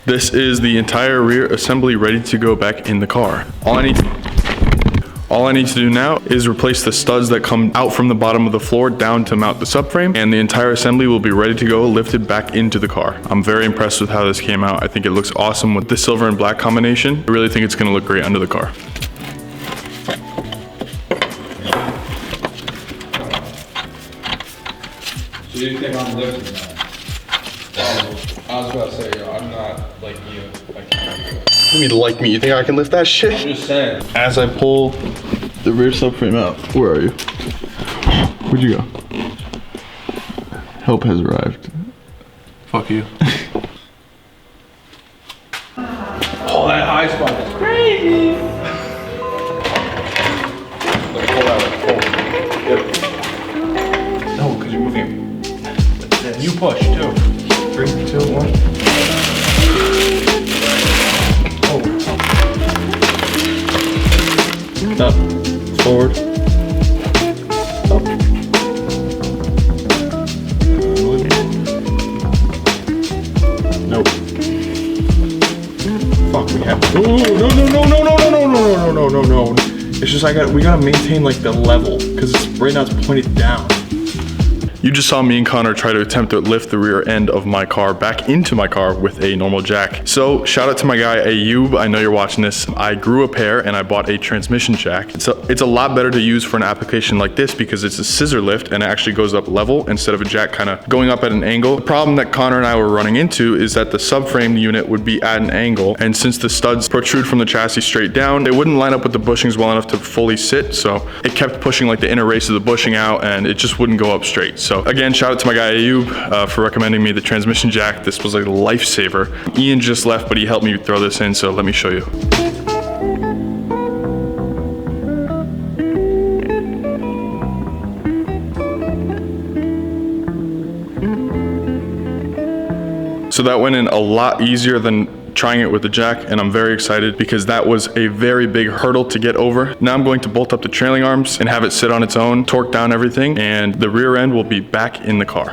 This is the entire rear assembly ready to go back in the car. All I need to do now is replace the studs that come out from the bottom of the floor down to mount the subframe, and the entire assembly will be ready to go, lifted back into the car. I'm very impressed with how this came out. I think it looks awesome with the silver and black combination. I really think it's gonna look great under the car. So you think I'm lifting that? I was about to say, yo, I'm not like you. I can't do it. You mean like me? You think I can lift that shit? I'm just saying. As I pull the rear subframe out, where are you? Where'd you go? Help has arrived. Fuck you. Oh, that high spot is crazy. Like, pull out, like, pull. Yep. No, because you're moving. Then you push too. 3, 2, 1. Oh. Up, forward, up. Nope. Fuck, we have to. Ooh, no. It's just we gotta maintain like the level, because right now it's pointed down. You just saw me and Connor try to attempt to lift the rear end of my car back into my car with a normal jack. So shout out to my guy Ayub. I know you're watching this. I grew a pair and I bought a transmission jack. It's a lot better to use for an application like this because it's a scissor lift and it actually goes up level instead of a jack kind of going up at an angle. The problem that Connor and I were running into is that the subframe unit would be at an angle, and since the studs protrude from the chassis straight down, they wouldn't line up with the bushings well enough to fully sit, so it kept pushing like the inner race of the bushing out and it just wouldn't go up straight. So again, shout out to my guy Ayub for recommending me the transmission jack. This was like a lifesaver. Ian just left, but he helped me throw this in, so let me show you. So that went in a lot easier than trying it with the jack, and I'm very excited because that was a very big hurdle to get over. Now I'm going to bolt up the trailing arms and have it sit on its own, torque down everything, and the rear end will be back in the car.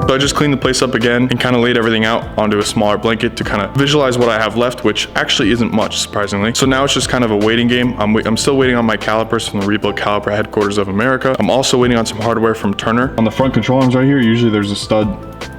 So I just cleaned the place up again and kind of laid everything out onto a smaller blanket to kind of visualize what I have left, which actually isn't much, surprisingly. So now it's just kind of a waiting game. I'm still waiting on my calipers from the Rebuilt Caliper Headquarters of America. I'm also waiting on some hardware from Turner. On the front control arms right here, usually there's a stud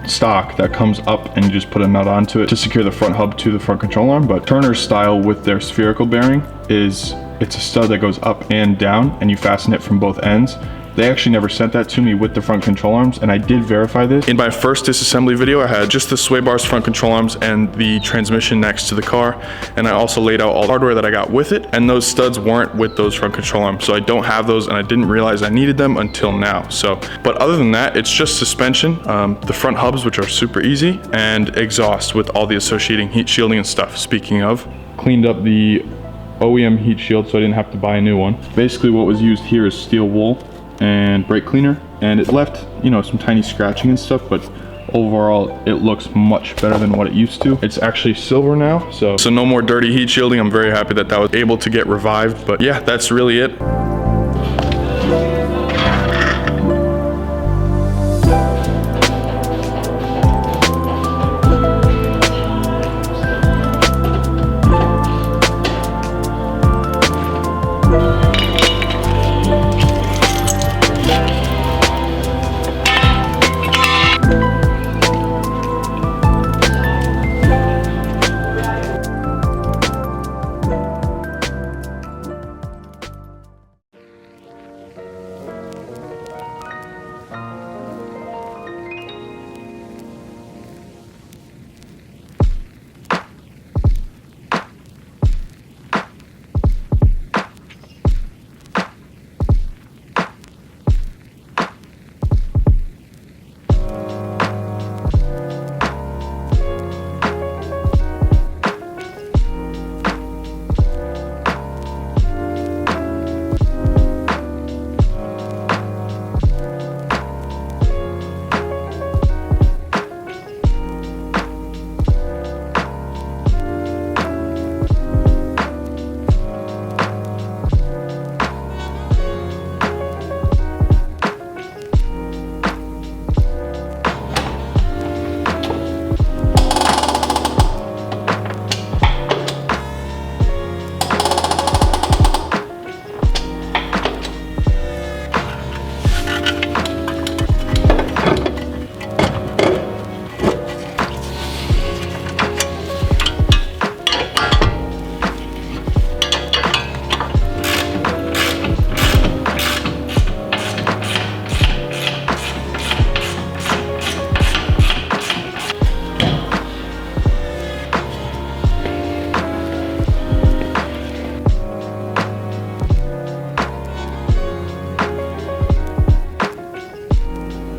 stock that comes up and you just put a nut onto it to secure the front hub to the front control arm. But Turner's style with their spherical bearing is it's a stud that goes up and down and you fasten it from both ends. They actually never sent that to me with the front control arms, and I did verify this. In my first disassembly video, I had just the sway bars, front control arms, and the transmission next to the car, and I also laid out all the hardware that I got with it, and those studs weren't with those front control arms, so I don't have those, and I didn't realize I needed them until now. So, but other than that, it's just suspension, the front hubs, which are super easy, and exhaust with all the associating heat shielding and stuff. Speaking of, cleaned up the OEM heat shield so I didn't have to buy a new one. Basically what was used here is steel wool and brake cleaner, and it left, you know, some tiny scratching and stuff, but overall it looks much better than what it used to. It's actually silver now, so no more dirty heat shielding. I'm very happy that was able to get revived. But yeah, that's really it.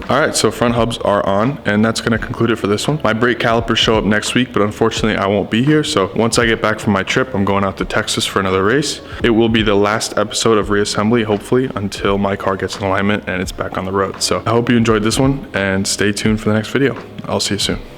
All right, so front hubs are on, and that's gonna conclude it for this one. My brake calipers show up next week, but unfortunately I won't be here. So once I get back from my trip, I'm going out to Texas for another race. It will be the last episode of reassembly, hopefully, until my car gets in alignment and it's back on the road. So I hope you enjoyed this one, and stay tuned for the next video. I'll see you soon.